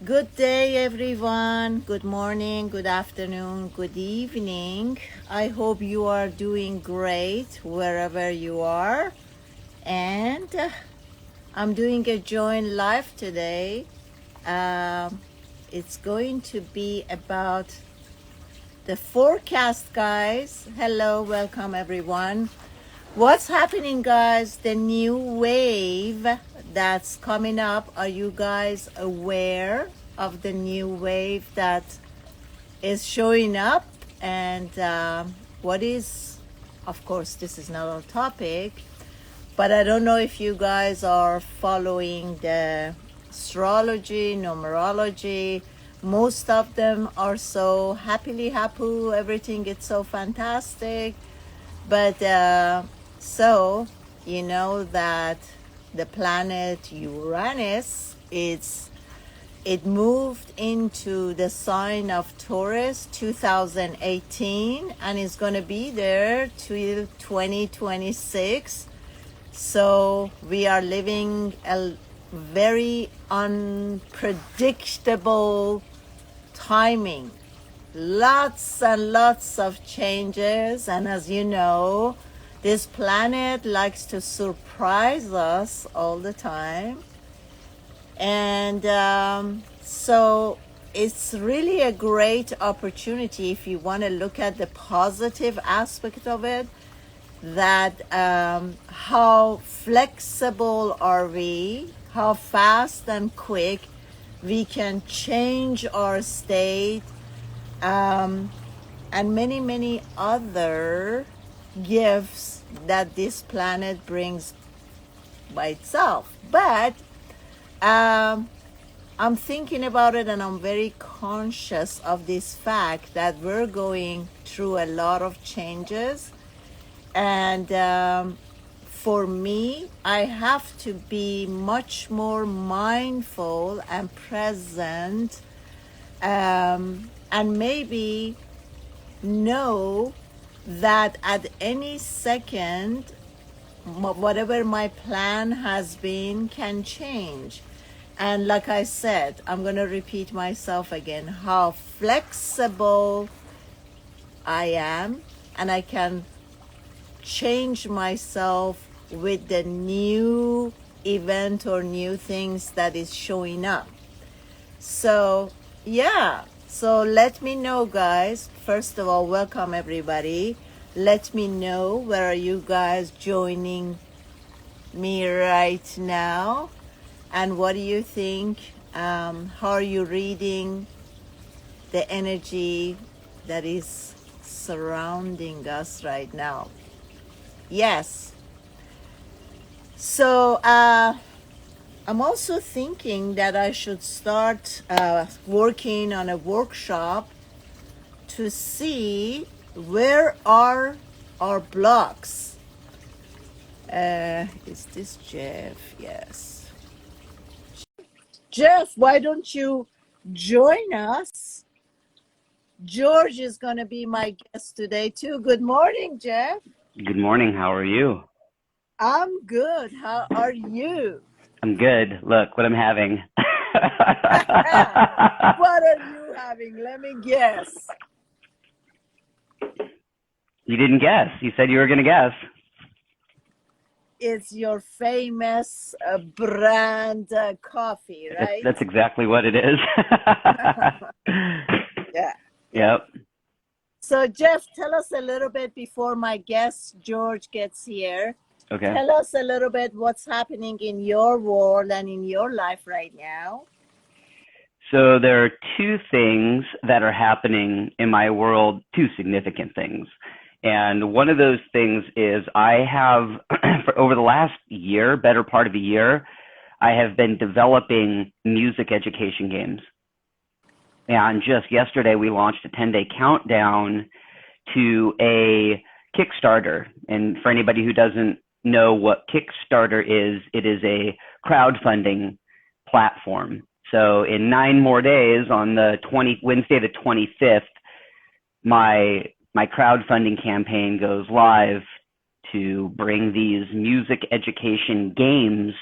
Good day, everyone. Good morning, good afternoon, good evening. I hope you are doing great wherever you are. And I'm doing a joint live today. It's going to be about the forecast, guys. Hello, welcome, everyone. What's happening, guys? The new wave that's coming up. Are you guys aware of the new wave that is showing up? And what is, of course, this is not our topic, but I don't know if you guys are following the astrology, numerology. Most of them are so happily happy, everything is so fantastic. But so you know that the planet Uranus, it moved into the sign of Taurus 2018 and is going to be there till 2026. So we are living a very unpredictable timing. Lots and lots of changes, and as you know, this planet likes to surprise us all the time. And so it's really a great opportunity if you want to look at the positive aspect of it, that how flexible are we, how fast and quick we can change our state, and many other gifts that this planet brings by itself. But I'm thinking about it, and I'm very conscious of this fact that we're going through a lot of changes. And for me, I have to be much more mindful and present, and maybe know that at any second, whatever my plan has been can change. And like I said, I'm going to repeat myself again, how flexible I am, and I can change myself with the new event or new things that is showing up. So yeah, so let me know, guys. First of all, welcome everybody. Let me know, where are you guys joining me right now, and what do you think? How are you reading the energy that is surrounding us right now? Yes. So I'm also thinking that I should start working on a workshop to see where are our blocks. Is this Jeff? Yes. Jeff, why don't you join us? George is going to be my guest today too. Good morning, Jeff. Good morning. How are you? I'm good. How are you? I'm good. Look what I'm having. What are you having? Let me guess. You didn't guess. You said you were going to guess. It's your famous brand coffee, right? That's exactly what it is. Yeah. Yep. So, Jeff, tell us a little bit before my guest, George, gets here. Okay. Tell us a little bit what's happening in your world and in your life right now. So there are two things that are happening in my world, two significant things. And one of those things is I have, for over the last year, better part of a year, I have been developing music education games. And just yesterday, we launched a 10-day countdown to a Kickstarter. And for anybody who doesn't know what Kickstarter is, it is a crowdfunding platform. So in 9 more days, on the Wednesday the 25th, my crowdfunding campaign goes live to bring these music education games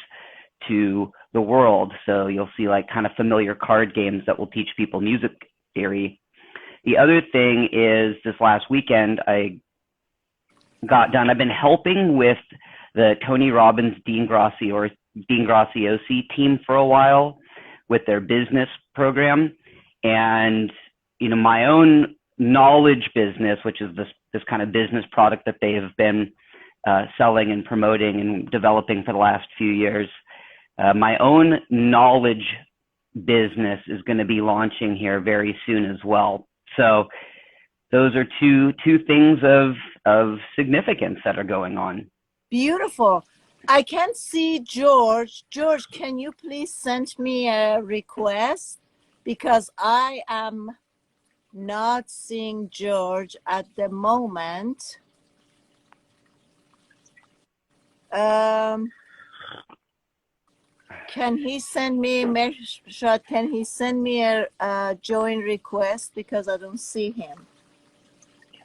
to the world. So you'll see like kind of familiar card games that will teach people music theory. The other thing is this last weekend, I got done. I've been helping with the Tony Robbins Dean Graziosi team for a while with their business program. And, my own knowledge business, which is this kind of business product that they have been selling and promoting and developing for the last few years. My own knowledge business is going to be launching here very soon as well. So those are two things of significance that are going on. Beautiful. I can't see George. George, can you please send me a request? Because I am not seeing George at the moment. Can he send me, Mershad, can he send me a join request? Because I don't see him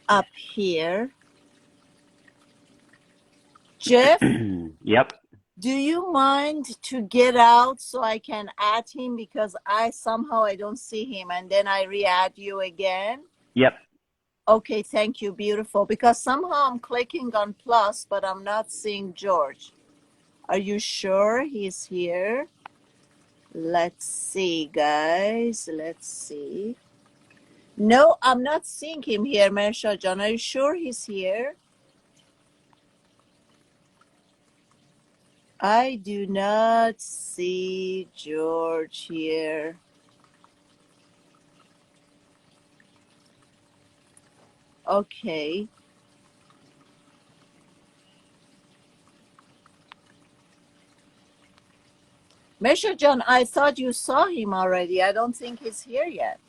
up here. Jeff? Yep. Do you mind to get out so I can add him, because I don't see him, and then I re-add you again? Yep. Okay, thank you. Beautiful. Because somehow I'm clicking on plus, but I'm not seeing George. Are you sure he's here? Let's see, guys. Let's see. No, I'm not seeing him here, Mersha John. Are you sure he's here? I do not see George here. Okay. Mersha John, I thought you saw him already. I don't think he's here yet.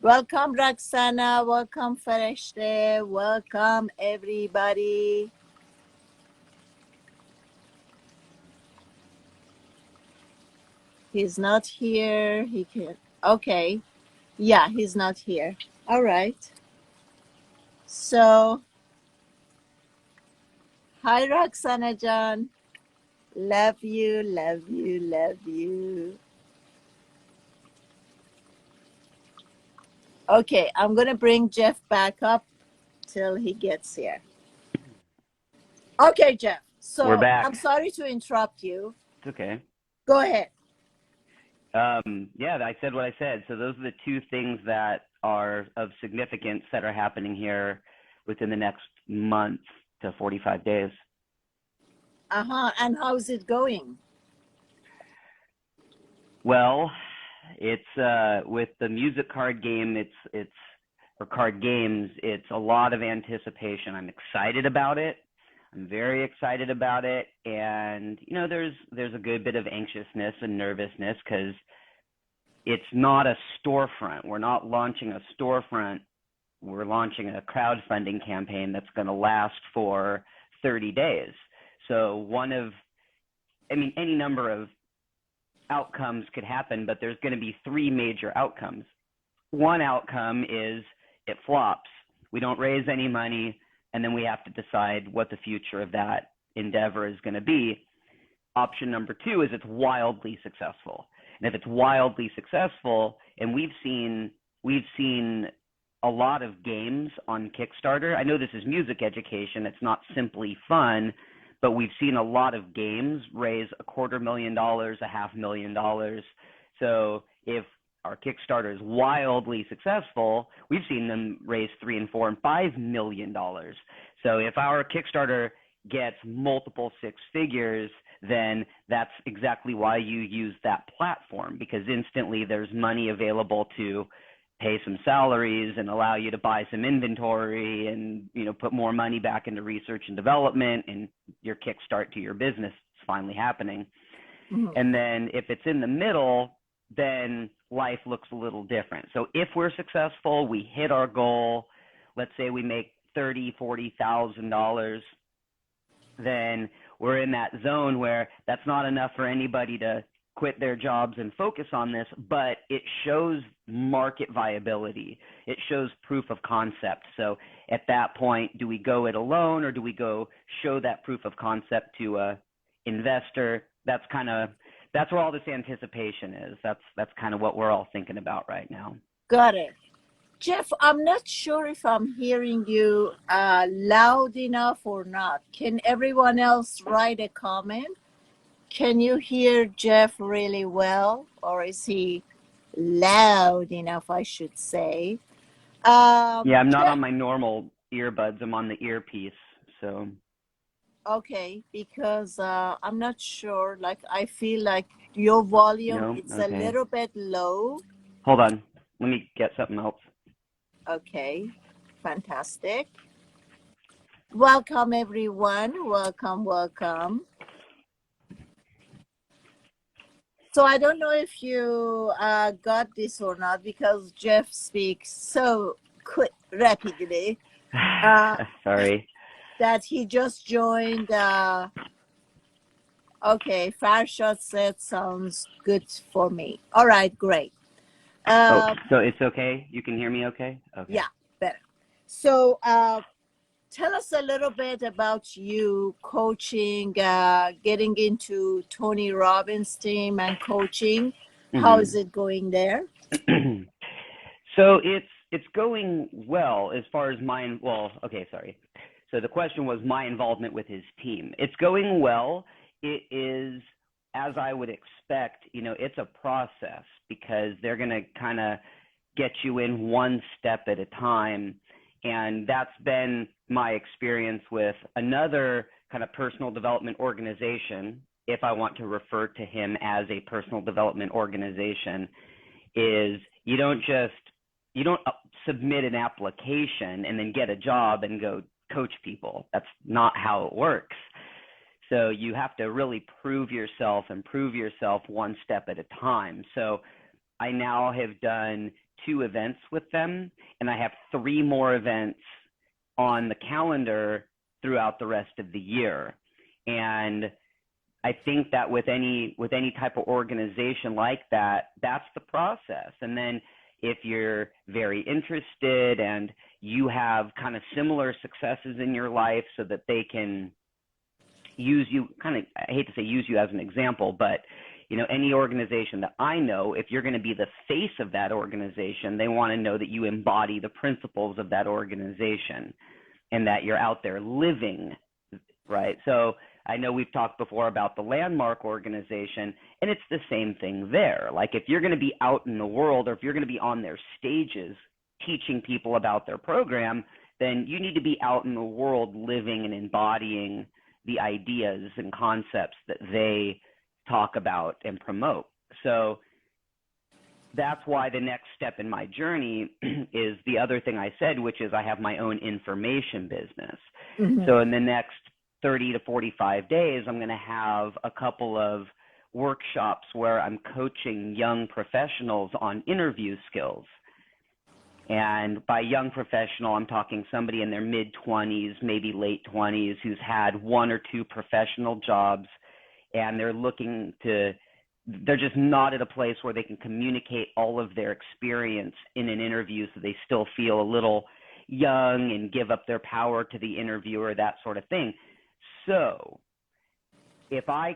Welcome, Roxana. Welcome, Fareshte. Welcome, everybody. He's not here. He can. Okay. Yeah, he's not here. All right. So, hi, Roxana John. Love you, love you, love you. Okay, I'm going to bring Jeff back up till he gets here. Okay, Jeff. So, We're back. I'm sorry to interrupt you. It's okay. Go ahead. Yeah, I said what I said. So those are the two things that are of significance that are happening here within the next month to 45 days. And how's it going? Well, it's with the music card game, or card games, it's a lot of anticipation. I'm excited about it. I'm very excited about it. And, there's a good bit of anxiousness and nervousness because it's not a storefront. We're not launching a storefront. We're launching a crowdfunding campaign that's going to last for 30 days. So any number of outcomes could happen, but there's going to be three major outcomes. One outcome is it flops. We don't raise any money, and then we have to decide what the future of that endeavor is going to be. Option number two is it's wildly successful. And if it's wildly successful, and we've seen a lot of games on Kickstarter. I know this is music education. It's not simply fun, but we've seen a lot of games raise $250,000, $500,000. So if our Kickstarter is wildly successful, we've seen them raise $3 and $4 and $5 million. So if our Kickstarter gets multiple six figures, then that's exactly why you use that platform, because instantly there's money available to pay some salaries and allow you to buy some inventory and, put more money back into research and development, and your kickstart to your business is finally happening. Mm-hmm. And then if it's in the middle, then life looks a little different. So if we're successful, we hit our goal, let's say we make $30,000, $40,000, then we're in that zone where that's not enough for anybody to quit their jobs and focus on this, but it shows market viability. It shows proof of concept. So at that point, do we go it alone, or do we go show that proof of concept to a investor? That's where all this anticipation is. That's kind of what we're all thinking about right now. Got it. Jeff, I'm not sure if I'm hearing you loud enough or not. Can everyone else write a comment? Can you hear Jeff really well, or is he loud enough, I should say? Yeah, I'm not Jeff, on my normal earbuds. I'm on the earpiece. So okay, because I'm not sure. Like, I feel like your volume no, it's a okay. little bit low. Hold on. Let me get something else. Okay, fantastic. Welcome, everyone. Welcome, welcome. So I don't know if you got this or not, because Jeff speaks so quick, rapidly, uh, Sorry. that he just joined. Okay, Farshad said sounds good for me. All right, great. Oh, Uh, so it's okay? You can hear me okay? Okay. yeah, better. So tell us a little bit about you coaching, getting into Tony Robbins' team and coaching. How is Mhm. it going there? So it's going well as far as okay, sorry. So the question was my involvement with his team. It's going well. It is, as I would expect, it's a process, because they're going to kind of get you in one step at a time. And that's been my experience with another kind of personal development organization, if I want to refer to him as a personal development organization, is you don't submit an application and then get a job and go coach people. That's not how it works. So you have to really prove yourself and prove yourself one step at a time. So I now have done 2 events with them, and I have 3 more events on the calendar throughout the rest of the year. And I think that with any type of organization like that, that's the process. And then if you're very interested and you have kind of similar successes in your life, so that they can use you, kind of, I hate to say use you as an example, but any organization that I know, if you're going to be the face of that organization, they want to know that you embody the principles of that organization and that you're out there living, right? So I know we've talked before about the Landmark organization, and it's the same thing there. Like, if you're going to be out in the world, or if you're going to be on their stages teaching people about their program, then you need to be out in the world living and embodying the ideas and concepts that they talk about and promote. So that's why the next step in my journey is the other thing I said, which is I have my own information business. Mm-hmm. So in the next 30 to 45 days, I'm going to have a couple of workshops where I'm coaching young professionals on interview skills. And by young professional, I'm talking somebody in their mid-20s, maybe late 20s, who's had 1 or 2 professional jobs, and they're just not at a place where they can communicate all of their experience in an interview, so they still feel a little young and give up their power to the interviewer, that sort of thing. So if I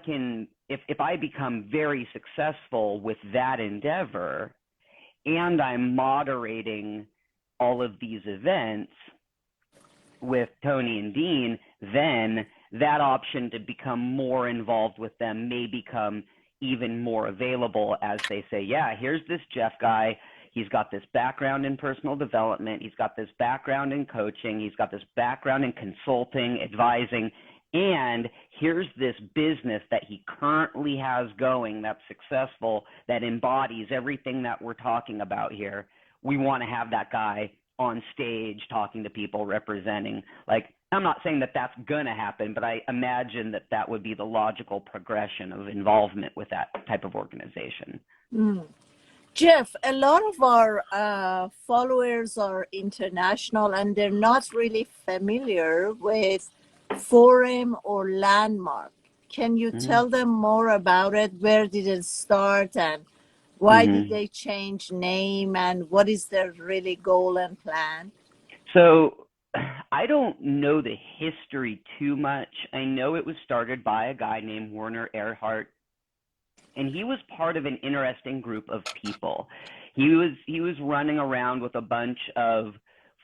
become very successful with that endeavor, and I'm moderating all of these events with Tony and Dean, then that option to become more involved with them may become even more available, as they say, yeah, here's this Jeff guy. He's got this background in personal development. He's got this background in coaching. He's got this background in consulting, advising. And here's this business that he currently has going that's successful, that embodies everything that we're talking about here. We want to have that guy on stage talking to people, representing. Like, I'm not saying that that's going to happen, but I imagine that that would be the logical progression of involvement with that type of organization. Mm. Jeff, a lot of our followers are international, and they're not really familiar with Forum or Landmark. Can you Mm-hmm. tell them more about it? Where did it start and why did Mm-hmm. they change name and what is their really goal and plan? So I don't know the history too much. I know it was started by a guy named Werner Erhard, and he was part of an interesting group of people. He was running around with a bunch of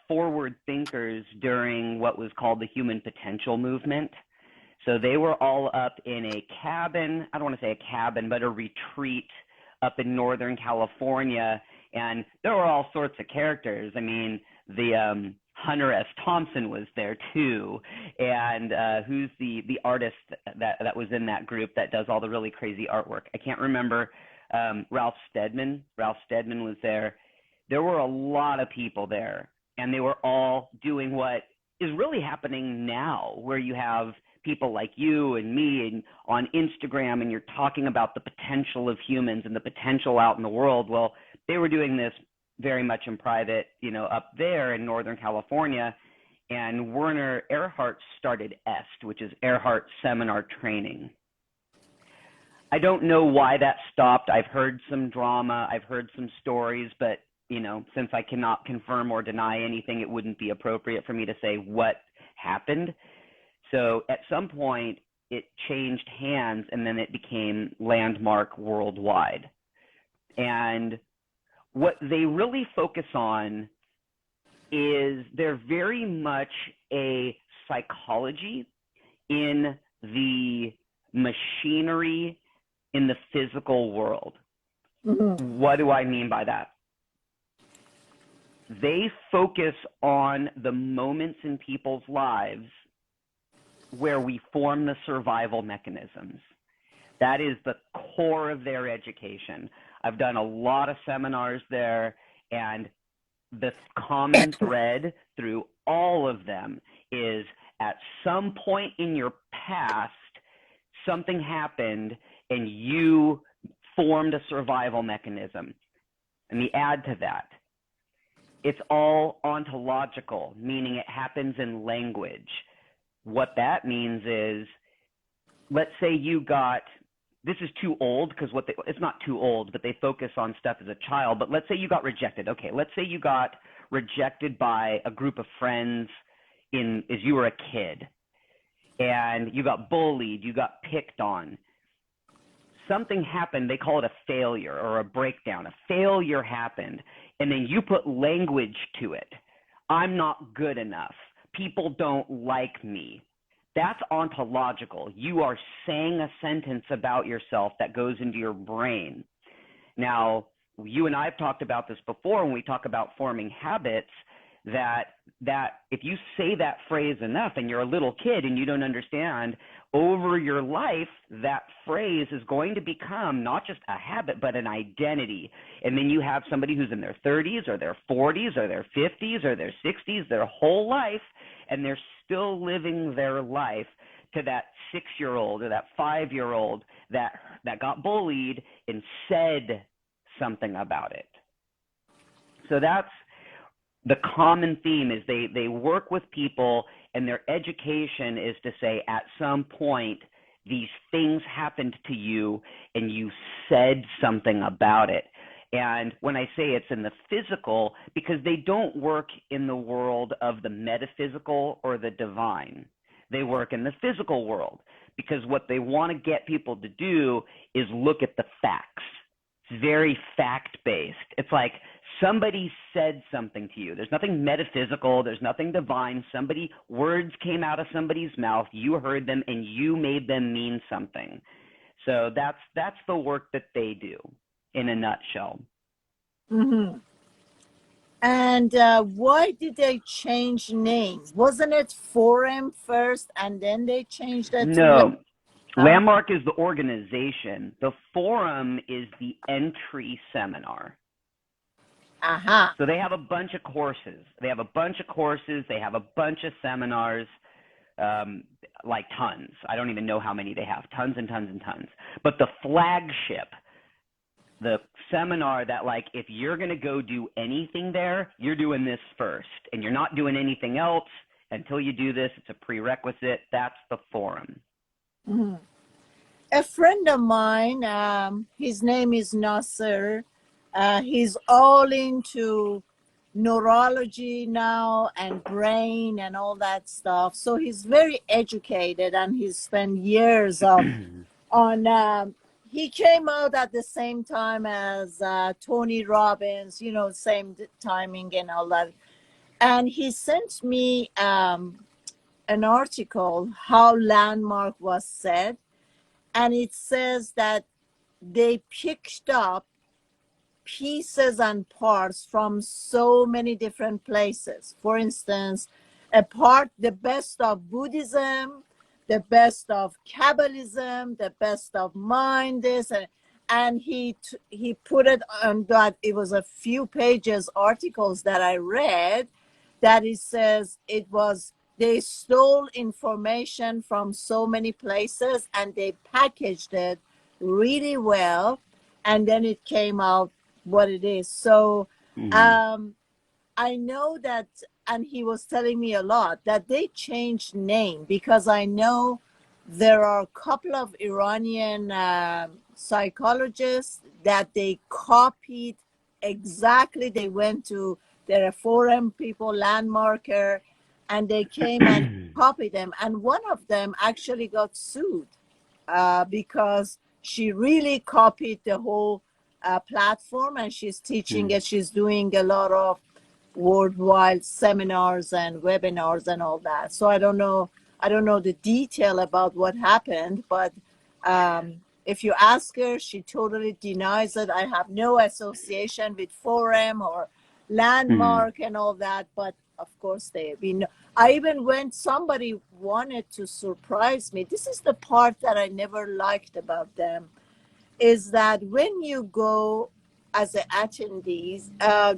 forward thinkers during what was called the human potential movement. So they were all up in a cabin, I don't want to say a cabin, but a retreat up in Northern California. And there were all sorts of characters. I mean, the Hunter S. Thompson was there too. And who's the artist that was in that group that does all the really crazy artwork? I can't remember. Ralph Steadman. Ralph Steadman was there. There were a lot of people there, and they were all doing what is really happening now, where you have people like you and me and on Instagram, and you're talking about the potential of humans and the potential out in the world. Well, they were doing this very much in private, up there in Northern California. And Werner Erhard started EST, which is Erhard Seminar Training. I don't know why that stopped. I've heard some drama. I've heard some stories, but since I cannot confirm or deny anything, it wouldn't be appropriate for me to say what happened. So at some point, it changed hands, and then it became landmark worldwide. And what they really focus on is they're very much a psychology in the machinery in the physical world. Mm-hmm. What do I mean by that? They focus on the moments in people's lives where we form the survival mechanisms. That is the core of their education. I've done a lot of seminars there, and the common thread through all of them is at some point in your past, something happened and you formed a survival mechanism. Let me add to that. It's all ontological, meaning it happens in language. What that means is, let's say you got, this is too old because it's not too old, but they focus on stuff as a child. But let's say you got rejected. Okay, let's say you got rejected by a group of friends as you were a kid, and you got bullied, you got picked on. Something happened, they call it a failure or a breakdown. A failure happened, and then you put language to it. I'm not good enough. People don't like me. That's ontological. You are saying a sentence about yourself that goes into your brain. Now, you and I have talked about this before when we talk about forming habits, that if you say that phrase enough and you're a little kid and you don't understand, over your life, that phrase is going to become not just a habit, but an identity. And then you have somebody who's in their 30s or their 40s or their 50s or their 60s, their whole life, and they're still living their life to that 6-year-old or that 5-year-old that got bullied and said something about it. So that's the common theme, is they work with people, and their education is to say, at some point, these things happened to you and you said something about it. And when I say it's in the physical, because they don't work in the world of the metaphysical or the divine. They work in the physical world, because what they want to get people to do is look at the facts. It's very fact-based. It's like somebody said something to you. There's nothing metaphysical. There's nothing divine. Words came out of somebody's mouth. You heard them, and you made them mean something. So that's the work that they do in a nutshell. Mm-hmm. And why did they change names? Wasn't it Forum first, and then they changed it to No. Huh? Landmark is the organization. The forum is the entry seminar. Aha. So they have a bunch of courses. They have a bunch of seminars, like tons. I don't even know how many they have, tons and tons and tons. But the flagship, the seminar that, like, if you're going to go do anything there, you're doing this first. And you're not doing anything else until you do this. It's a prerequisite. That's the forum. Mm-hmm. A friend of mine, his name is Nasser. He's all into neurology now and brain and all that stuff. So he's very educated and he's spent years of on. He came out at the same time as Tony Robbins, you know, same timing and all that. And he sent me an article how Landmark was said, and it says that they picked up pieces and parts from so many different places. For instance, a part, the best of Buddhism, the best of Kabbalism, the best of mind, this, and he put it on that. It was a few pages articles that I read that it says it was they stole information from so many places and they packaged it really well, and then it came out what it is. So Mm-hmm. um, I know that, and he was telling me a lot that they changed name because I know there are a couple of Iranian psychologists that they copied exactly. They went to their forum people, landmarker, and they came and copied them. And one of them actually got sued because she really copied the whole platform, and she's teaching it. She's doing a lot of worldwide seminars and webinars and all that. So I don't know the detail about what happened, but if you ask her, she totally denies it. I have no association with Forum or Mm-hmm. Landmark and all that, but of course they've been. I even went, somebody wanted to surprise me. This is the part that I never liked about them, is that when you go as an attendees,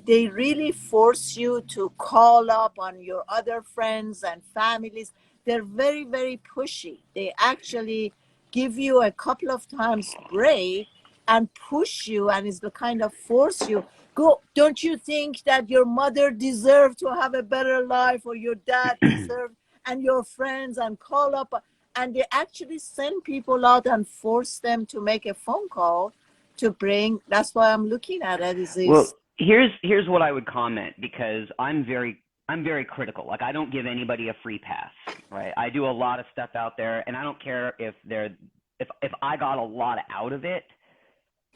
they really force you to call up on your other friends and families. They're very, very pushy. They actually give you a couple of times break and push you, and is the kind of force you go. Don't you think that your mother deserved to have a better life, or your dad deserved, and your friends, and call up, and they actually send people out and force them to make a phone call to bring. That's why I'm looking at it. Well, Is here's what I would comment, because I'm very critical. Like, I don't give anybody a free pass, right? I do a lot of stuff out there, and I don't care if they're if I got a lot out of it.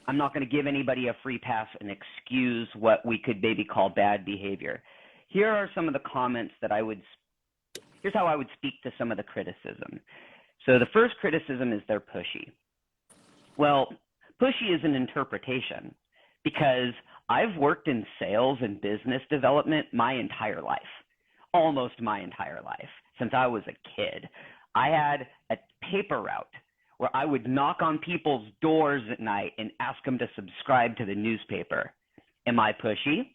I'm not going to give anybody a free pass and excuse what we could maybe call bad behavior. Here are some of the comments that here's how I would speak to some of the criticism. So the first criticism is they're pushy. Well, pushy is an interpretation, because I've worked in sales and business development my entire life, almost my entire life, since I was a kid. I had a paper route where I would knock on people's doors at night and ask them to subscribe to the newspaper. Am I pushy?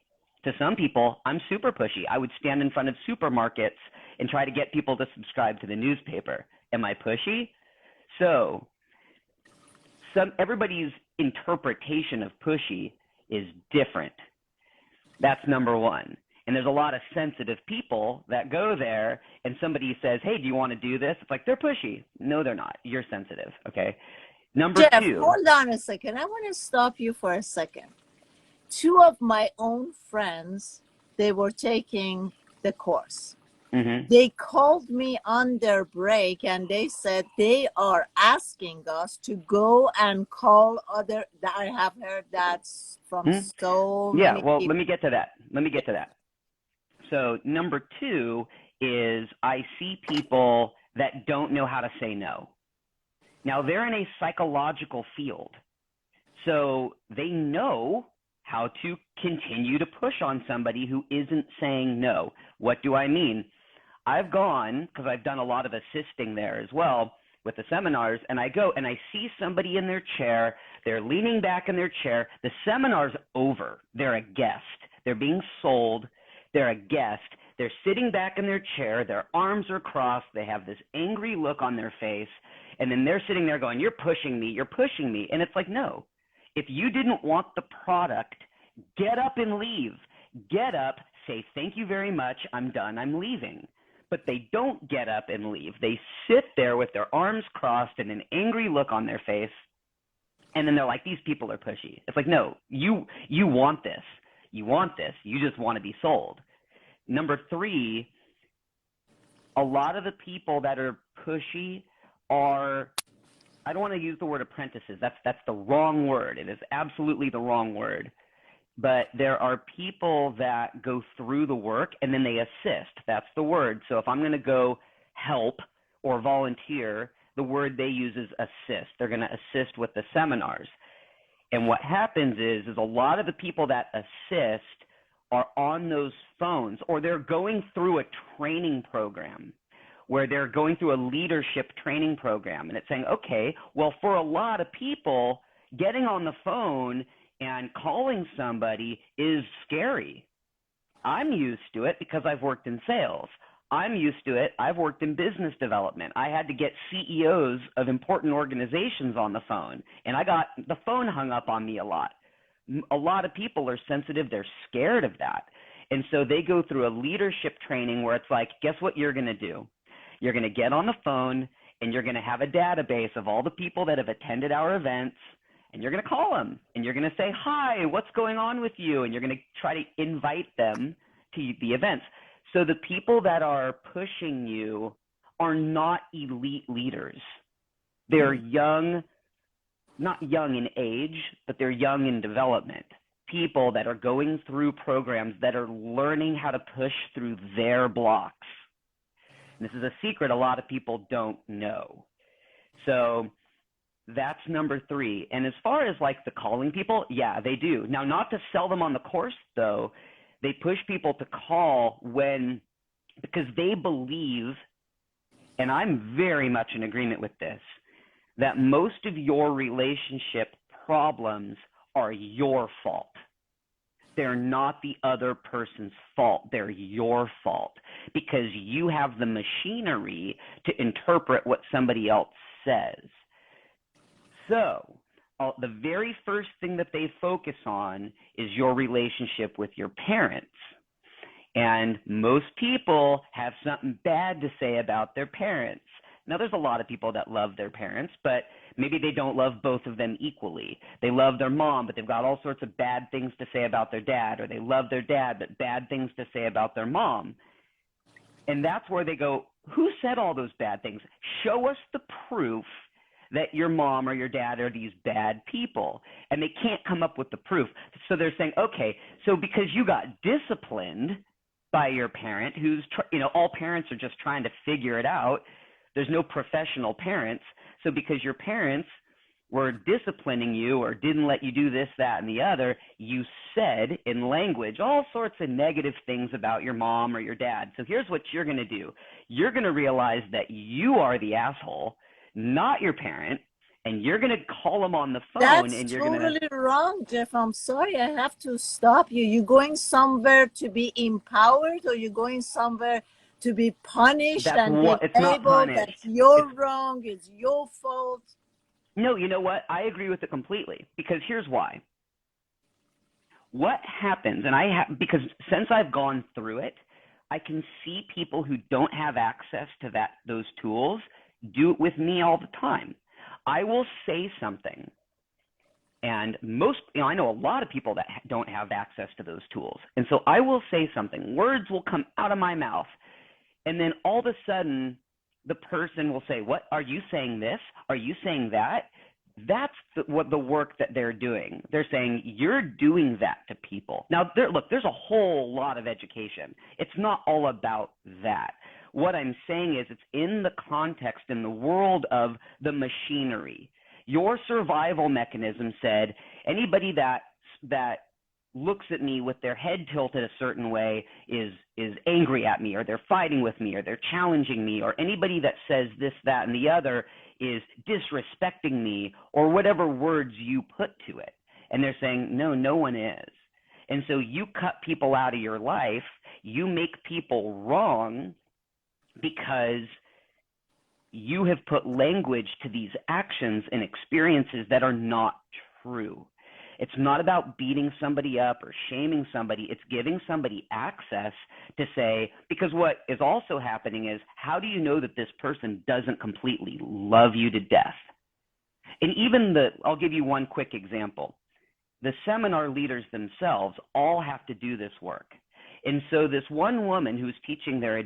To some people, I'm super pushy. I would stand in front of supermarkets and try to get people to subscribe to the newspaper. Am I pushy? So everybody's interpretation of pushy is different. That's number one. And there's a lot of sensitive people that go there, and somebody says, hey, do you want to do this? It's like, they're pushy. No, they're not. You're sensitive. Okay. Number Jeff, two. hold on a second. I want to stop you for a second. Two of my own friends, they were taking the course. Mm-hmm. They called me on their break and they said they are asking us to go and call other. I have heard that from so Yeah, many well, people. let me get to that. So number two is, I see people that don't know how to say no. Now, they're in a psychological field, so they know how to continue to push on somebody who isn't saying no. What do I mean? I've gone, because I've done a lot of assisting there as well with the seminars, and I go and I see somebody in their chair. They're leaning back in their chair. The seminar's over. They're a guest. They're being sold. They're a guest. They're sitting back in their chair. Their arms are crossed. They have this angry look on their face. And then they're sitting there going, you're pushing me. You're pushing me. And it's like, no. If you didn't want the product, get up and leave. Get up, say, thank you very much. I'm done. I'm leaving. but they don't get up and leave. They sit there with their arms crossed and an angry look on their face. And then they're like, these people are pushy. It's like, no, you want this. You want this. You just want to be sold. Number three, a lot of the people that are pushy are, I don't want to use the word apprentices. That's the wrong word. It is absolutely the wrong word. But there are people that go through the work and then they assist. That's the word. So if I'm going to go help or volunteer, the word they use is assist. They're going to assist with the seminars. And what happens is a lot of the people that assist are on those phones, or they're going through a training program where they're going through a leadership training program. And it's saying, okay, well, for a lot of people, getting on the phone and calling somebody is scary. I'm used to it because I've worked in sales. I'm used to it. I've worked in business development. I had to get CEOs of important organizations on the phone, and I got the phone hung up on me a lot. A lot of people are sensitive. They're scared of that. And so they go through a leadership training where it's like, guess what you're going to do? You're going to get on the phone, and you're going to have a database of all the people that have attended our events, and you're going to call them, and you're going to say, hi, what's going on with you? And you're going to try to invite them to the events. So the people that are pushing you are not elite leaders. They're young, not young in age, but they're young in development. People that are going through programs that are learning how to push through their blocks. And this is a secret a lot of people don't know. So that's number three. And as far as like the calling people, yeah, they do. Now, not to sell them on the course, though. They push people to call because they believe, and I'm very much in agreement with this, that most of your relationship problems are your fault. They're not the other person's fault. They're your fault because you have the machinery to interpret what somebody else says. So the very first thing that they focus on is your relationship with your parents. And most people have something bad to say about their parents. Now, there's a lot of people that love their parents, but maybe they don't love both of them equally. They love their mom, but they've got all sorts of bad things to say about their dad, or they love their dad, but bad things to say about their mom. And that's where they go, who said all those bad things? Show us the proof that your mom or your dad are these bad people. And they can't come up with the proof. So they're saying, okay, so because you got disciplined by your parent, who's, all parents are just trying to figure it out. There's no professional parents. So because your parents were disciplining you or didn't let you do this, that, and the other, you said in language all sorts of negative things about your mom or your dad. So here's what you're going to do. You're going to realize that you are the asshole, not your parent, and you're going to call them on the phone. That's and you're totally going to wrong, Jeff. I'm sorry, I have to stop you. You're going somewhere to be empowered, or you're going somewhere to be punished and be it's not labeled that punished. you're wrong, it's your fault. No, you know what? I agree with it completely, because here's why. What happens, and because since I've gone through it, I can see people who don't have access to those tools do it with me all the time. I will say something, and I know a lot of people that don't have access to those tools. And so I will say something, words will come out of my mouth, and then all of a sudden the person will say, what, are you saying this? Are you saying that? That's the work that they're doing. They're saying, you're doing that to people. Now, there's a whole lot of education. It's not all about that. What I'm saying is it's in the context, in the world of the machinery. Your survival mechanism said, anybody that looks at me with their head tilted a certain way is angry at me, or they're fighting with me, or they're challenging me, or anybody that says this, that, and the other is disrespecting me, or whatever words you put to it. And they're saying, no one is. And so you cut people out of your life, you make people wrong because you have put language to these actions and experiences that are not true. It's not about beating somebody up or shaming somebody. It's giving somebody access to say, because what is also happening is, how do you know that this person doesn't completely love you to death? And even I'll give you one quick example. The seminar leaders themselves all have to do this work. And so this one woman who's teaching their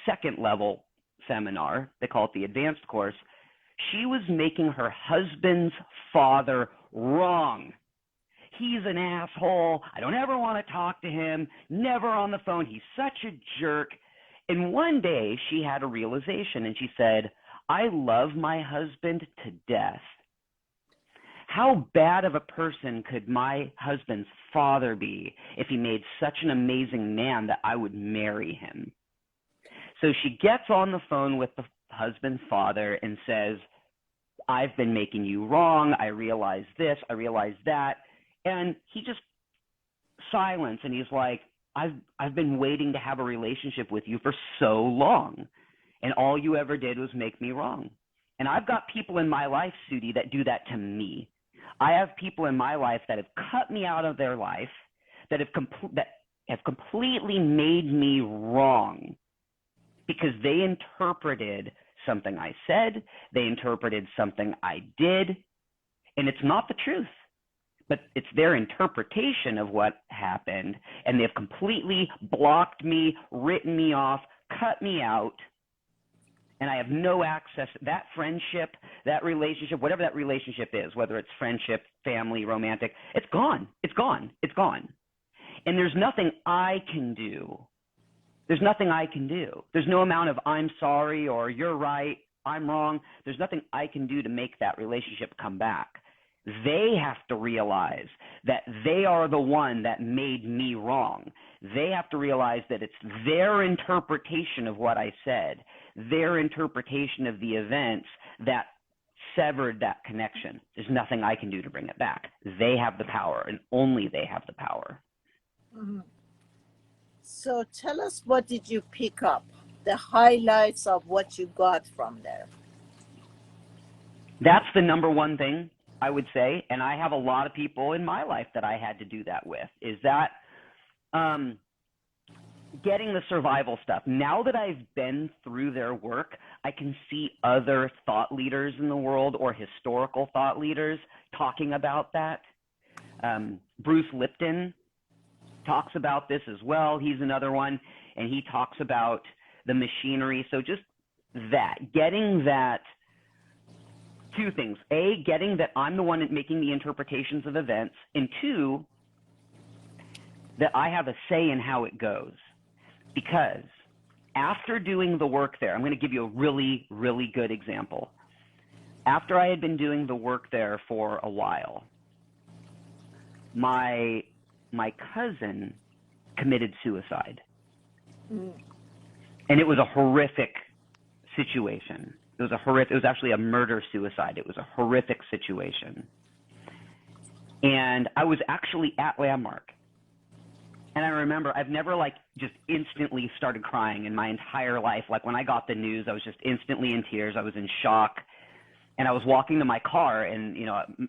second level seminar, they call it the advanced course, she was making her husband's father wrong. He's an asshole. I don't ever want to talk to him. Never on the phone. He's such a jerk. And one day she had a realization and she said, I love my husband to death. How bad of a person could my husband's father be if he made such an amazing man that I would marry him? So she gets on the phone with the husband's father and says, I've been making you wrong. I realize this. I realize that. And he just silence. And he's like, I've been waiting to have a relationship with you for so long. And all you ever did was make me wrong. And I've got people in my life, Sudhi, that do that to me. I have people in my life that have cut me out of their life, that have completely made me wrong because they interpreted something I said, they interpreted something I did, and it's not the truth, but it's their interpretation of what happened, and they've completely blocked me, written me off, cut me out, and I have no access. That friendship, that relationship, whatever that relationship is, whether it's friendship, family, romantic, it's gone. It's gone. It's gone. And there's nothing I can do. There's nothing I can do. There's no amount of I'm sorry or you're right, I'm wrong. There's nothing I can do to make that relationship come back. They have to realize that they are the one that made me wrong. They have to realize that it's their interpretation of what I said, their interpretation of the events that severed that connection. There's nothing I can do to bring it back. They have the power, and only they have the power. Mm-hmm. So tell us, what did you pick up? The highlights of what you got from there. That's the number one thing I would say, and I have a lot of people in my life that I had to do that with, is that getting the survival stuff. Now that I've been through their work, I can see other thought leaders in the world or historical thought leaders talking about that. Bruce Lipton talks about this as well. He's another one, and he talks about the machinery. So just that, getting that, two things. A, getting that I'm the one making the interpretations of events, and two, that I have a say in how it goes. Because after doing the work there, I'm going to give you a really, really good example. After I had been doing the work there for a while, my cousin committed suicide. Mm. And it was a horrific situation. It was actually a murder-suicide. It was a horrific situation. And I was actually at Landmark. And I remember I've never just instantly started crying in my entire life. Like when I got the news, I was just instantly in tears. I was in shock. And I was walking to my car and,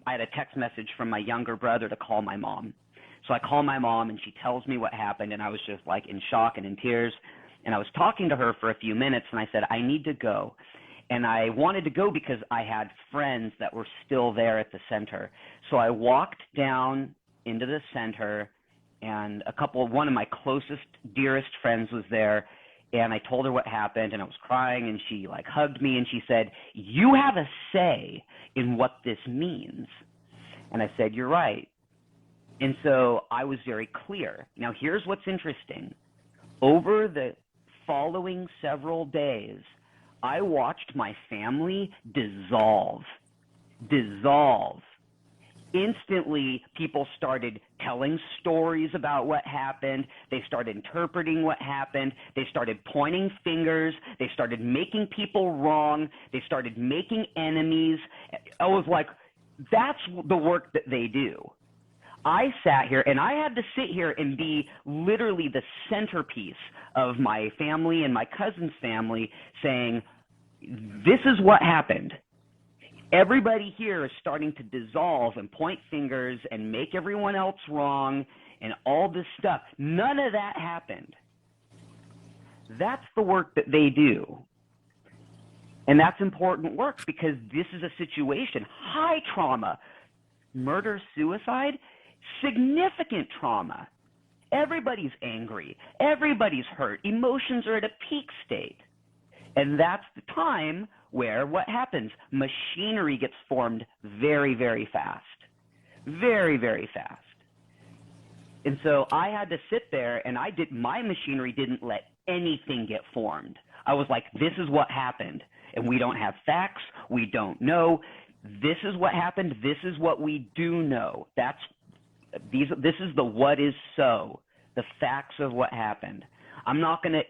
I had a text message from my younger brother to call my mom. So I call my mom and she tells me what happened, and I was just in shock and in tears. And I was talking to her for a few minutes and I said, I need to go. And I wanted to go because I had friends that were still there at the center. So I walked down into the center, and one of my closest, dearest friends was there. And I told her what happened, and I was crying, and she hugged me, and she said, you have a say in what this means. And I said, you're right. And so I was very clear. Now, here's what's interesting. Over the following several days, I watched my family dissolve. Instantly, people started telling stories about what happened. They started interpreting what happened. They started pointing fingers. They started making people wrong. They started making enemies. I was like, that's the work that they do. I sat here, and I had to sit here and be literally the centerpiece of my family and my cousin's family, saying, this is what happened. Everybody here is starting to dissolve and point fingers and make everyone else wrong and all this stuff. None of that happened. That's the work that they do. And that's important work because this is a situation, high trauma, murder, suicide, significant trauma. Everybody's angry. Everybody's hurt. Emotions are at a peak state. And that's the time where what happens? Machinery gets formed very, very fast. Very, very fast. And so I had to sit there and my machinery didn't let anything get formed. I was like, this is what happened. And we don't have facts. We don't know. This is what happened. This is what we do know. This is the what is so, the facts of what happened. I'm not gonna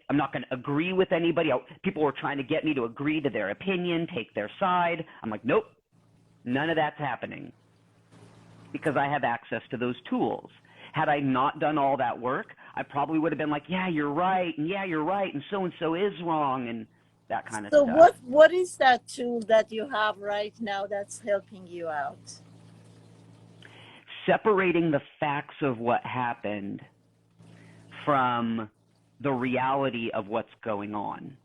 agree with anybody. People were trying to get me to agree to their opinion, take their side. I'm like, nope, none of that's happening because I have access to those tools. Had I not done all that work, I probably would have been like, yeah, you're right, and so is wrong, and that kind of So stuff. what is that tool that you have right now that's helping you out? Separating the facts of what happened from the reality of what's going on.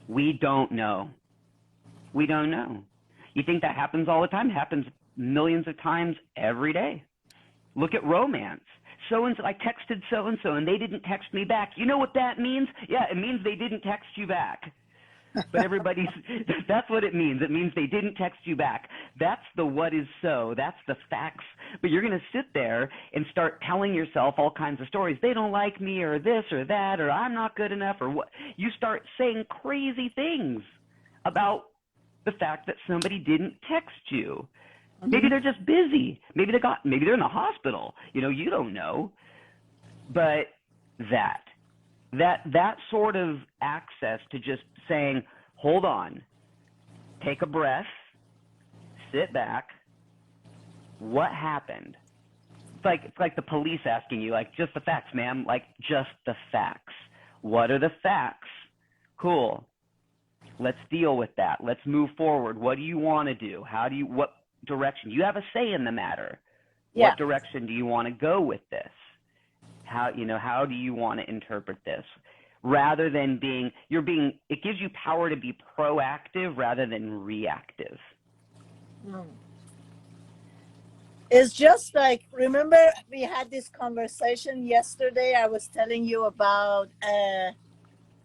We don't know. We don't know. You think that happens all the time? It happens millions of times every day. Look at romance. So-and-so, I texted so-and-so and they didn't text me back. You know what that means? Yeah, it means they didn't text you back. But that's what it means. It means they didn't text you back. That's the what is so. That's the facts. But you're going to sit there and start telling yourself all kinds of stories. They don't like me or this or that or I'm not good enough or what. You start saying crazy things about the fact that somebody didn't text you. Maybe they're just busy. Maybe they're in the hospital. You don't know. But that sort of access to just saying, hold on, take a breath, sit back. What happened? It's like the police asking you, like, just the facts, ma'am, like just the facts. What are the facts? Cool. Let's deal with that. Let's move forward. What do you want to do? What direction? You have a say in the matter. Yeah. What direction do you want to go with this? How do you want to interpret this? Rather than it gives you power to be proactive rather than reactive. It's just like, remember we had this conversation yesterday. I was telling you about a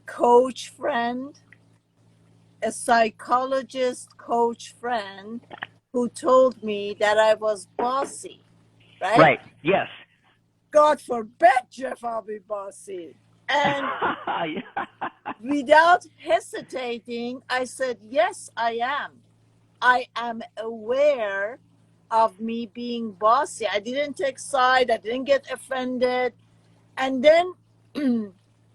coach friend, a psychologist coach friend who told me that I was bossy, right? Right. Yes. God forbid, Jeff, I'll be bossy. And without hesitating, I said, yes, I am. I am aware of me being bossy. I didn't take side. I didn't get offended. And then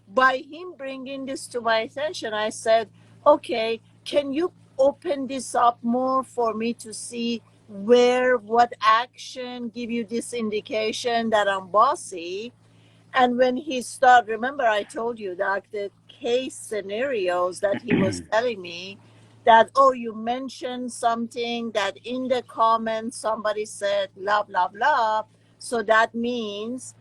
by him bringing this to my attention, I said, okay, can you open this up more for me to see what action give you this indication that I'm bossy? And when he started, remember I told you that the case scenarios that he was telling me that, oh, you mentioned something that in the comments somebody said blah, blah, blah. So that means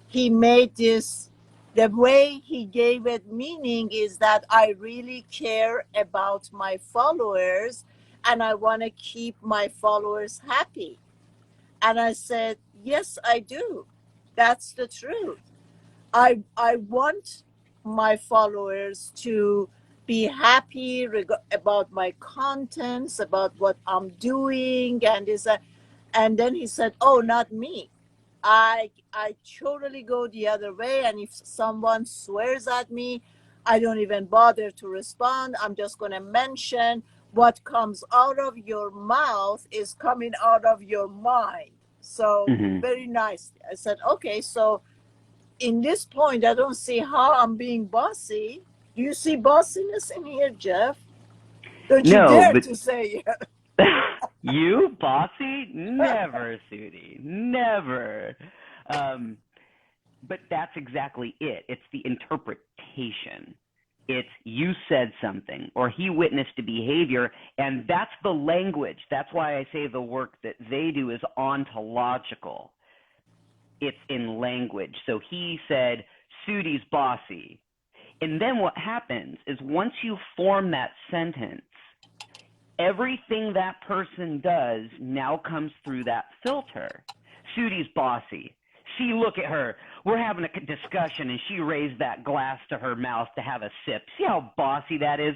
he made this, the way he gave it meaning is that I really care about my followers and I want to keep my followers happy. And I said, yes, I do. That's the truth. I want my followers to be happy about my contents, about what I'm doing, and then he said, "Oh, not me. I totally go the other way. And if someone swears at me, I don't even bother to respond. I'm just going to mention what comes out of your mouth is coming out of your mind." So very nice. I said, okay, so in this point, I don't see how I'm being bossy. Do you see bossiness in here, Jeff? Don't you No, dare but to say it. you bossy? Never, Sudie. Never. But that's exactly it. It's the interpretation. It's you said something or he witnessed a behavior, and that's the language. That's why I say the work that they do is ontological. It's in language. So he said, Sudi's bossy. And then what happens is once you form that sentence, everything that person does now comes through that filter. Sudi's bossy. See, look at her. We're having a discussion, and she raised that glass to her mouth to have a sip. See how bossy that is?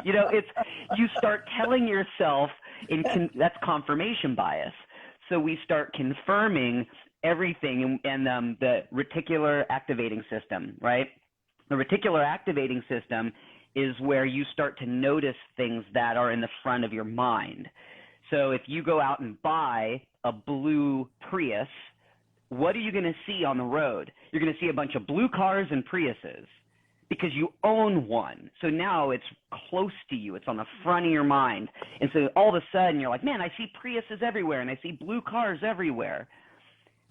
You know, it's you start telling yourself, that's confirmation bias. So we start confirming everything, and the reticular activating system, right? The reticular activating system is where you start to notice things that are in the front of your mind. So if you go out and buy a blue Prius, what are you going to see on the road? You're going to see a bunch of blue cars and Priuses because you own one. So now it's close to you. It's on the front of your mind. And so all of a sudden you're like, man, I see Priuses everywhere and I see blue cars everywhere.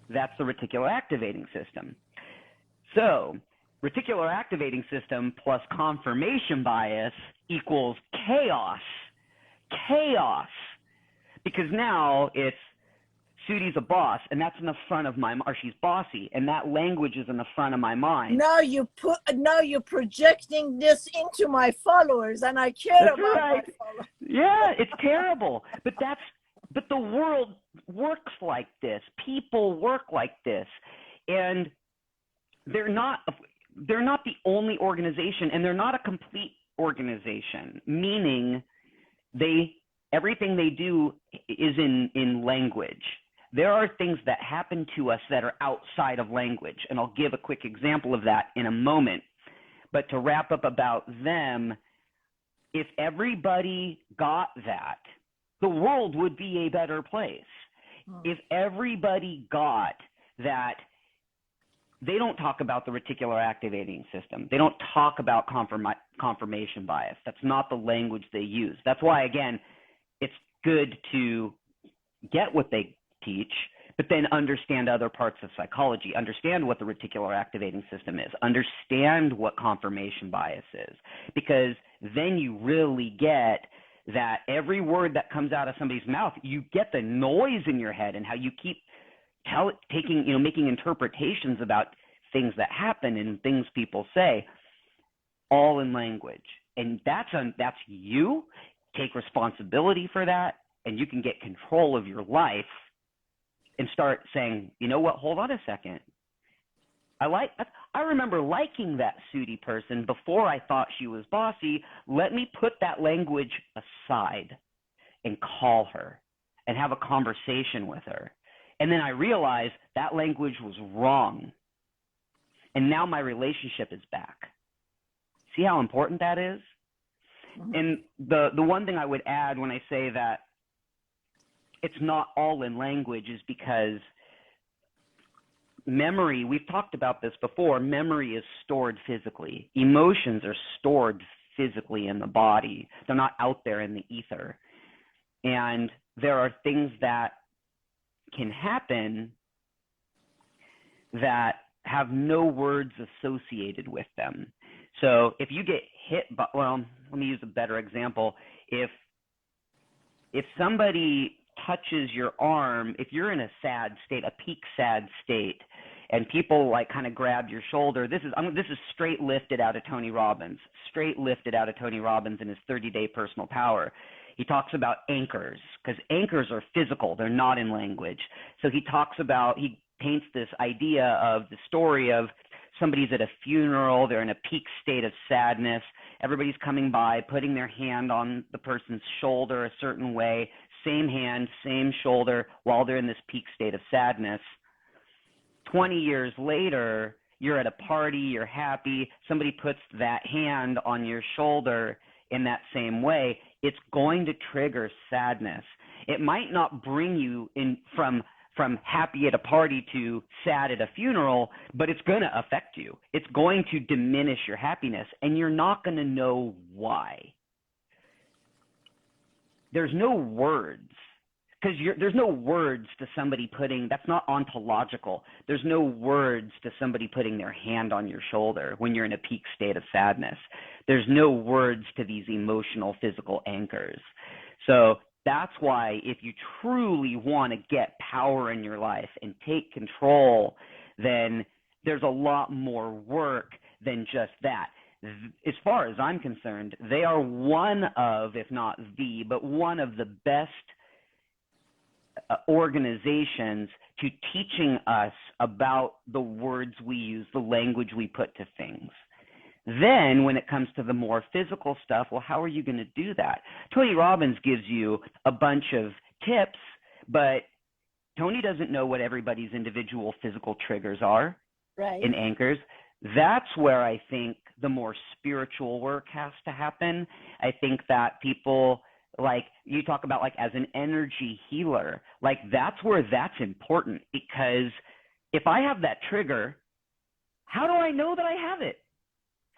That's the reticular activating system. So reticular activating system plus confirmation bias equals chaos. Chaos. Because now it's Sudi's a boss, and that's in the front of my, or she's bossy, and that language is in the front of my mind. Now you're projecting this into my followers, and I care That's about right. my followers. Yeah, it's terrible. But the world works like this. People work like this. And they're not the only organization, and they're not a complete organization, meaning everything they do is in language. There are things that happen to us that are outside of language, and I'll give a quick example of that in a moment. But to wrap up about them, if everybody got that, the world would be a better place. If everybody got that, they don't talk about the reticular activating system. They don't talk about confirmation bias. That's not the language they use. That's why, again, it's good to get what they teach, but then understand other parts of psychology, understand what the reticular activating system is, understand what confirmation bias is, because then you really get that every word that comes out of somebody's mouth, you get the noise in your head and how you keep making interpretations about things that happen and things people say, all in language. And that's you. Take responsibility for that, and you can get control of your life and start saying, you know what, hold on a second. I remember liking that Sudi person before I thought she was bossy. Let me put that language aside and call her and have a conversation with her. And then I realized that language was wrong. And now my relationship is back. See how important that is? Mm-hmm. And the one thing I would add when I say that it's not all in language is because memory, we've talked about this before, memory is stored physically. Emotions are stored physically in the body. They're not out there in the ether. And there are things that can happen that have no words associated with them. So if you get hit by, well, let me use a better example. If somebody touches your arm, if you're in a sad state, a peak sad state, and people like kind of grab your shoulder, this is straight lifted out of Tony Robbins in his 30-day personal power. He talks about anchors, because anchors are physical. They're not in language. So he paints this idea of the story of somebody's at a funeral, they're in a peak state of sadness, everybody's coming by, putting their hand on the person's shoulder a certain way, same hand, same shoulder, while they're in this peak state of sadness. 20 years later, you're at a party, you're happy, somebody puts that hand on your shoulder in that same way, it's going to trigger sadness. It might not bring you in from happy at a party to sad at a funeral, but it's going to affect you. It's going to diminish your happiness, and you're not going to know why. There's no words, because there's no words to somebody putting, that's not ontological. There's no words to somebody putting their hand on your shoulder when you're in a peak state of sadness. There's no words to these emotional, physical anchors. So that's why if you truly want to get power in your life and take control, then there's a lot more work than just that. As far as I'm concerned, they are one of, if not but one of the best organizations to teaching us about the words we use, the language we put to things. Then when it comes to the more physical stuff, well, how are you going to do that? Tony Robbins gives you a bunch of tips, but Tony doesn't know what everybody's individual physical triggers are and anchors. That's where I think the more spiritual work has to happen. I think that people, like you talk about, like as an energy healer, like that's where that's important, because if I have that trigger, how do I know that I have it?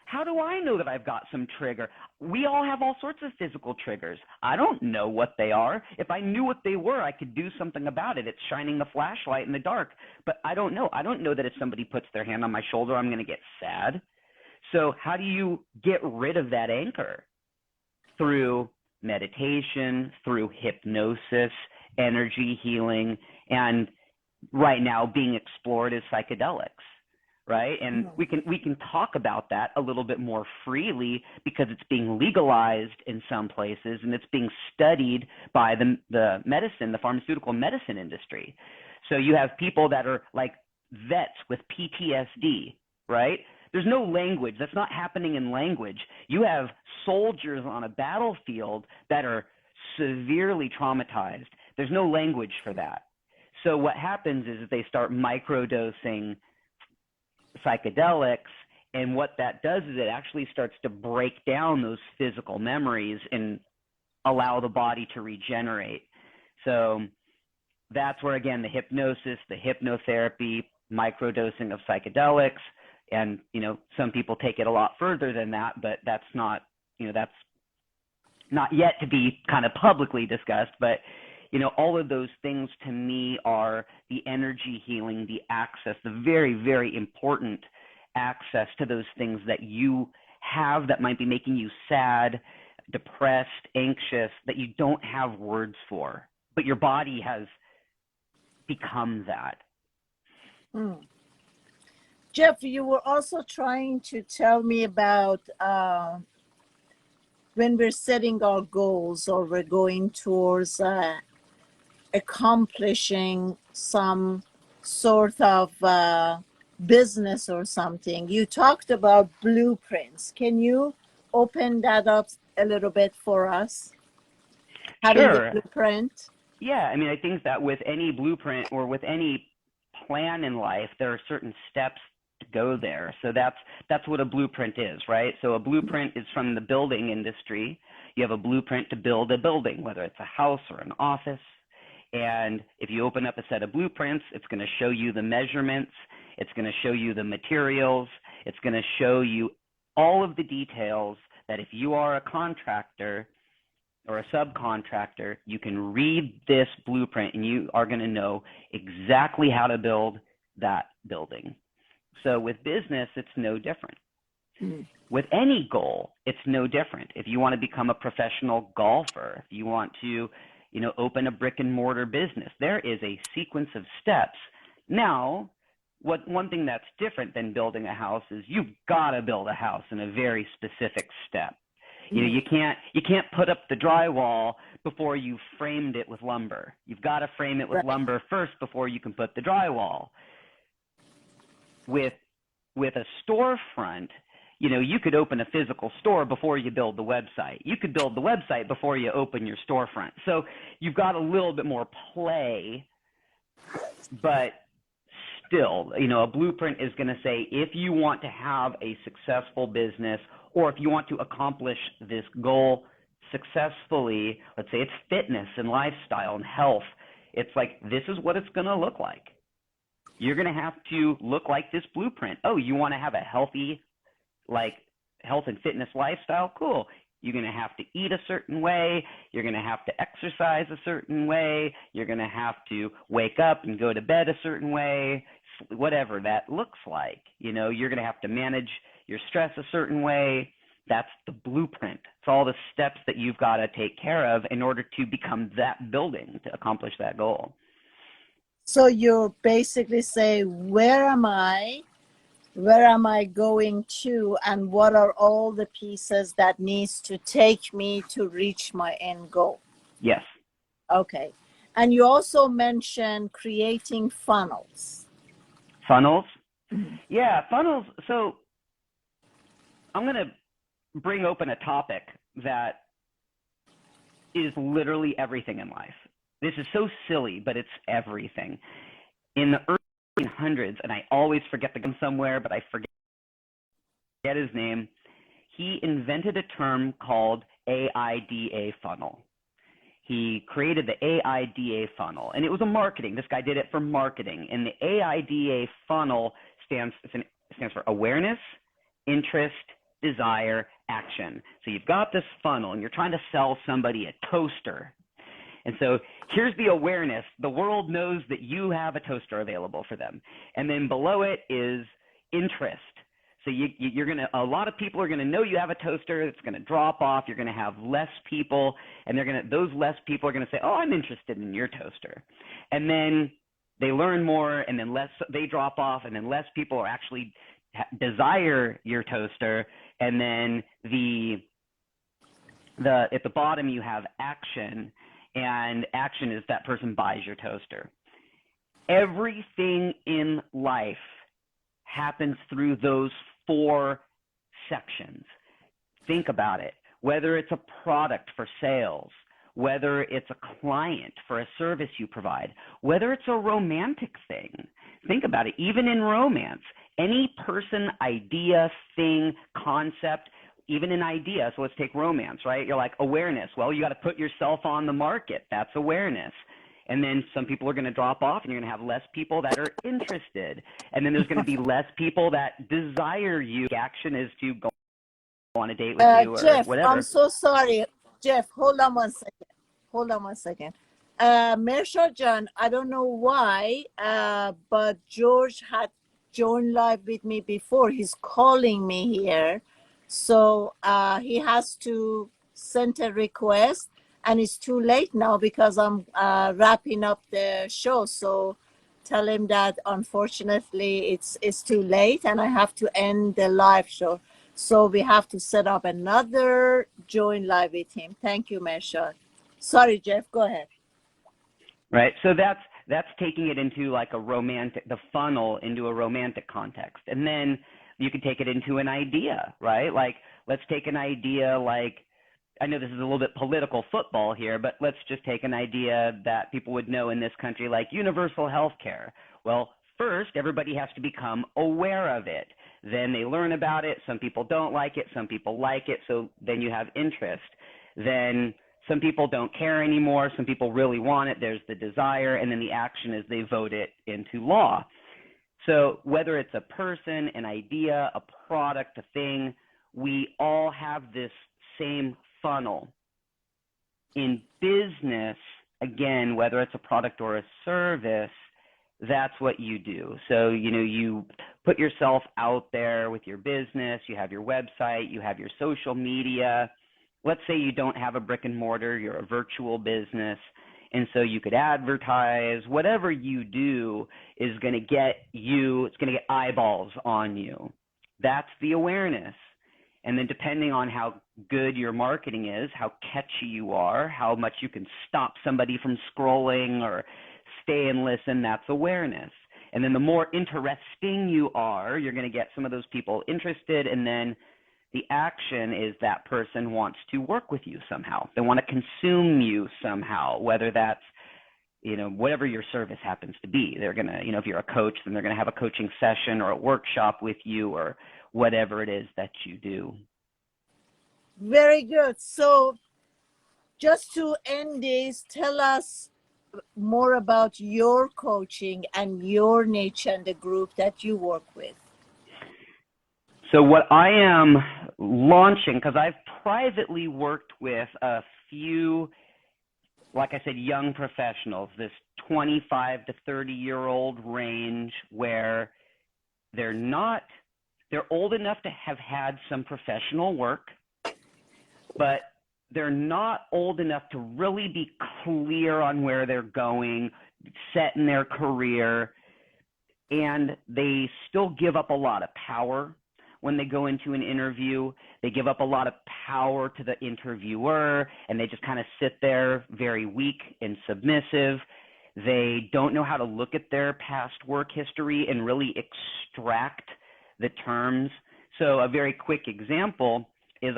How do I know that I've got some trigger? We all have all sorts of physical triggers. I don't know what they are. If I knew what they were, I could do something about it. It's shining the flashlight in the dark, but I don't know. I don't know that if somebody puts their hand on my shoulder, I'm going to get sad. So how do you get rid of that anchor? Through meditation, through hypnosis, energy healing, and right now being explored is psychedelics. Right. And we can talk about that a little bit more freely because it's being legalized in some places and it's being studied by the medicine, the pharmaceutical medicine industry. So you have people that are like vets with PTSD, right? There's no language. That's not happening in language. You have soldiers on a battlefield that are severely traumatized. There's no language for that. So what happens is they start microdosing psychedelics, and what that does is it actually starts to break down those physical memories and allow the body to regenerate. So that's where, again, the hypnosis, the hypnotherapy, microdosing of psychedelics, and, you know, some people take it a lot further than that, but that's not, you know, that's not yet to be kind of publicly discussed. But you know, all of those things to me are the energy healing, the access, the very, very important access to those things that you have that might be making you sad, depressed, anxious, that you don't have words for, but your body has become that. Jeff, you were also trying to tell me about when we're setting our goals or we're going towards accomplishing some sort of business or something. You talked about blueprints. Can you open that up a little bit for us? Having a blueprint? Yeah, I mean, I think that with any blueprint or with any plan in life, there are certain steps to go there. So that's what a blueprint is, right? So a blueprint is from the building industry. You have a blueprint to build a building, whether it's a house or an office. And if you open up a set of blueprints, it's going to show you the measurements. It's going to show you the materials. It's going to show you all of the details that if you are a contractor or a subcontractor, you can read this blueprint and you are going to know exactly how to build that building. So with business, it's no different. With any goal, it's no different. If you want to become a professional golfer, if you want to, you know, open a brick and mortar business, there is a sequence of steps. Now, one thing that's different than building a house is you've got to build a house in a very specific step. You know, you can't put up the drywall before you've framed it with lumber. You've got to frame it with lumber first before you can put the drywall. With a storefront, you know, you could open a physical store before you build the website. You could build the website before you open your storefront. So you've got a little bit more play, but still, you know, a blueprint is going to say, if you want to have a successful business, or if you want to accomplish this goal successfully, let's say it's fitness and lifestyle and health, it's like, this is what it's going to look like. You're going to have to look like this blueprint. Oh, you want to have a healthy, like, health and fitness lifestyle? Cool. You're going to have to eat a certain way. You're going to have to exercise a certain way. You're going to have to wake up and go to bed a certain way, whatever that looks like. You know, you're going to have to manage your stress a certain way. That's the blueprint. It's all the steps that you've got to take care of in order to become that building to accomplish that goal. So you basically say, where am I? Where am I going to? And what are all the pieces that needs to take me to reach my end goal? Yes. Okay. And you also mentioned creating funnels. Funnels? Mm-hmm. Yeah, funnels. So I'm going to bring open a topic that is literally everything in life. This is so silly, but it's everything. In the early 1800s, and I always forget the guy somewhere, but I forget his name, he invented a term called AIDA funnel. He created the AIDA funnel, and it was a marketing. This guy did it for marketing, and the AIDA funnel stands for awareness, interest, desire, action. So you've got this funnel, and you're trying to sell somebody a toaster. And so here's the awareness. The world knows that you have a toaster available for them. And then below it is interest. So a lot of people are going to know you have a toaster. It's going to drop off. You're going to have less people, and those less people are going to say, oh, I'm interested in your toaster. And then they learn more, and then they drop off, and then less people are actually desire your toaster. And then at the bottom you have action, and action is that person buys your toaster. Everything in life happens through those 4 sections. Think about it. Whether it's a product for sales, whether it's a client for a service you provide, whether it's a romantic thing. Think about it. Even in romance, any person, idea, thing, concept, even an idea. So let's take romance, right? You're like awareness. Well, you got to put yourself on the market. That's awareness. And then some people are going to drop off, and you're going to have less people that are interested. And then there's going to be less people that desire you. The action is to go on a date with you or Jeff, whatever. I'm so sorry. Jeff, hold on one second. Mersha John, I don't know why, but George had joined live with me before. He's calling me here. So he has to send a request. And it's too late now because I'm wrapping up the show. So tell him that unfortunately it's too late and I have to end the live show. So we have to set up another join live with him. Thank you, Mersha. Sorry, Jeff, go ahead. Right. So that's taking it into like the funnel into a romantic context. And then you could take it into an idea, right? Like, let's take an idea like, I know this is a little bit political football here, but let's just take an idea that people would know in this country, like universal health care. Well, first, everybody has to become aware of it. Then they learn about it. Some people don't like it. Some people like it. So then you have interest. Then some people don't care anymore. Some people really want it. There's the desire. And then the action is they vote it into law. So whether it's a person, an idea, a product, a thing, we all have this same funnel. In business, again, whether it's a product or a service, that's what you do. So, you put yourself out there with your business, you have your website, you have your social media. Let's say you don't have a brick and mortar, you're a virtual business. And so you could advertise. Whatever you do is going to get it's going to get eyeballs on you. That's the awareness. And then depending on how good your marketing is, how catchy you are, how much you can stop somebody from scrolling or stay and listen, that's awareness. And then the more interesting you are, you're going to get some of those people interested. And then the action is that person wants to work with you somehow. They want to consume you somehow, whether that's, whatever your service happens to be. They're going to, if you're a coach, then they're going to have a coaching session or a workshop with you or whatever it is that you do. Very good. So just to end this, tell us more about your coaching and your niche and the group that you work with. So what I am launching, because I've privately worked with a few, like I said, young professionals, this 25 to 30-year-old range where they're old enough to have had some professional work, but they're not old enough to really be clear on where they're going, set in their career, and they still give up a lot of power when they go into an interview. They give up a lot of power to the interviewer, and they just kind of sit there very weak and submissive. They don't know how to look at their past work history and really extract the terms. So a very quick example is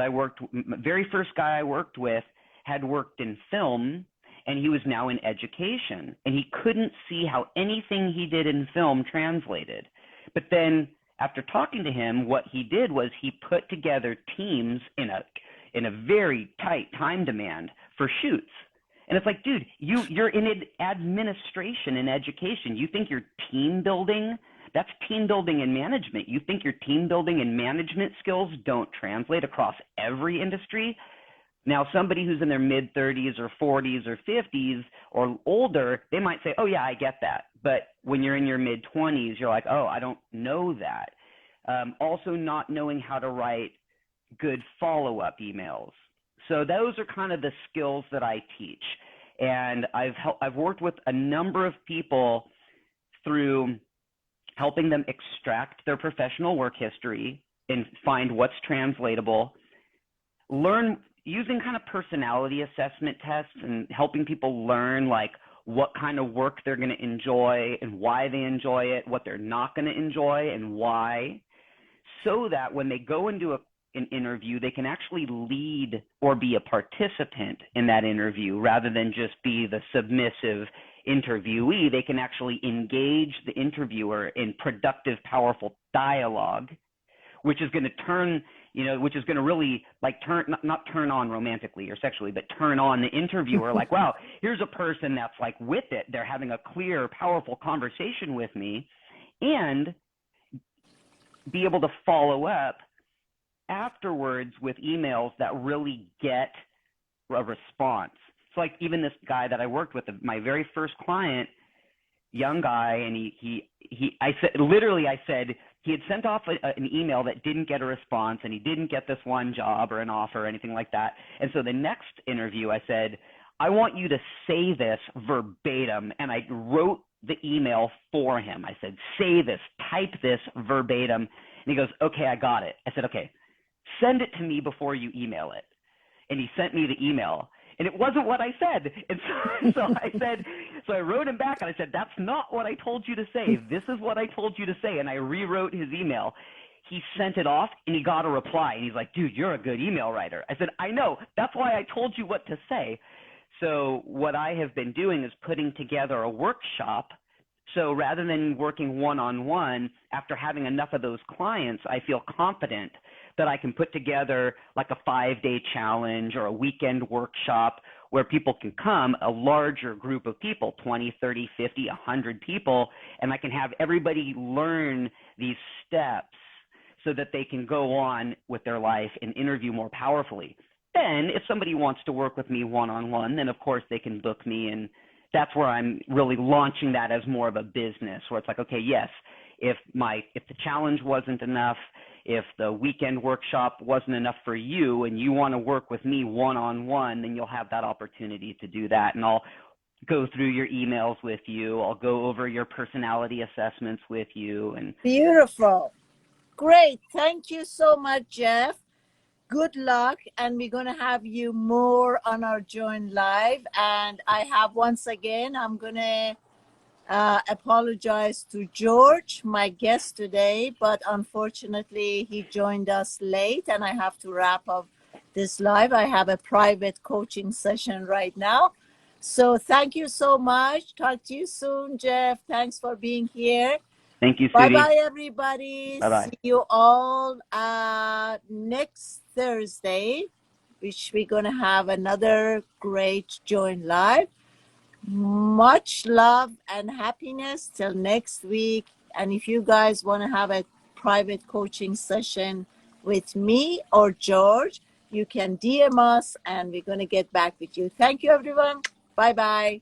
very first guy I worked with had worked in film, and he was now in education, and he couldn't see how anything he did in film translated. But then after talking to him, what he did was he put together teams in a very tight time demand for shoots. And it's like, dude, you're in administration and education. You think you're team building? That's team building and management. You think your team building and management skills don't translate across every industry? Now, somebody who's in their mid-30s or 40s or 50s or older, they might say, oh, yeah, I get that. But when you're in your mid-20s, you're like, oh, I don't know that. Also not knowing how to write good follow-up emails. So those are kind of the skills that I teach. And I've worked with a number of people through helping them extract their professional work history and find what's translatable, learn using kind of personality assessment tests and helping people learn like what kind of work they're going to enjoy and why they enjoy it, what they're not going to enjoy and why, so that when they go into an interview, they can actually lead or be a participant in that interview rather than just be the submissive interviewee. They can actually engage the interviewer in productive, powerful dialogue, which is going to which is going to really like not turn on romantically or sexually, but turn on the interviewer. Like, wow, here's a person that's like with it. They're having a clear, powerful conversation with me, and be able to follow up afterwards with emails that really get a response. So like even this guy that I worked with, my very first client, young guy, and I said he had sent off an email that didn't get a response, and he didn't get this one job or an offer or anything like that. And so the next interview, I said, I want you to say this verbatim, and I wrote the email for him. I said, say this, type this verbatim. And he goes, okay, I got it. I said, okay, send it to me before you email it. And he sent me the email. And it wasn't what I said. And so I wrote him back and I said, that's not what I told you to say. This is what I told you to say. And I rewrote his email. He sent it off and he got a reply. And he's like, dude, you're a good email writer. I said, I know. That's why I told you what to say. So what I have been doing is putting together a workshop. So rather than working one-on-one, after having enough of those clients, I feel confident that I can put together like a 5-day challenge or a weekend workshop where people can come, a larger group of people, 20, 30, 50, 100 people, and I can have everybody learn these steps so that they can go on with their life and interview more powerfully. Then if somebody wants to work with me one-on-one, then of course they can book me, and that's where I'm really launching that as more of a business, where it's like, okay, yes, if the challenge wasn't enough, if the weekend workshop wasn't enough for you and you want to work with me one-on-one, then you'll have that opportunity to do that. And I'll go through your emails with you. I'll go over your personality assessments with you. And beautiful. Great. Thank you so much, Jeff. Good luck. And we're going to have you more on our Join Live. And I have, once again, I'm going to apologize to George, my guest today, but unfortunately he joined us late and I have to wrap up this live. I have a private coaching session right now. So thank you so much. Talk to you soon, Jeff. Thanks for being here. Thank you, Sudhi. Bye-bye, everybody. Bye-bye. See you all next Thursday, which we're going to have another great Join Live. Much love and happiness till next week. And if you guys want to have a private coaching session with me or George, you can DM us and we're going to get back with you. Thank you, everyone. Bye bye.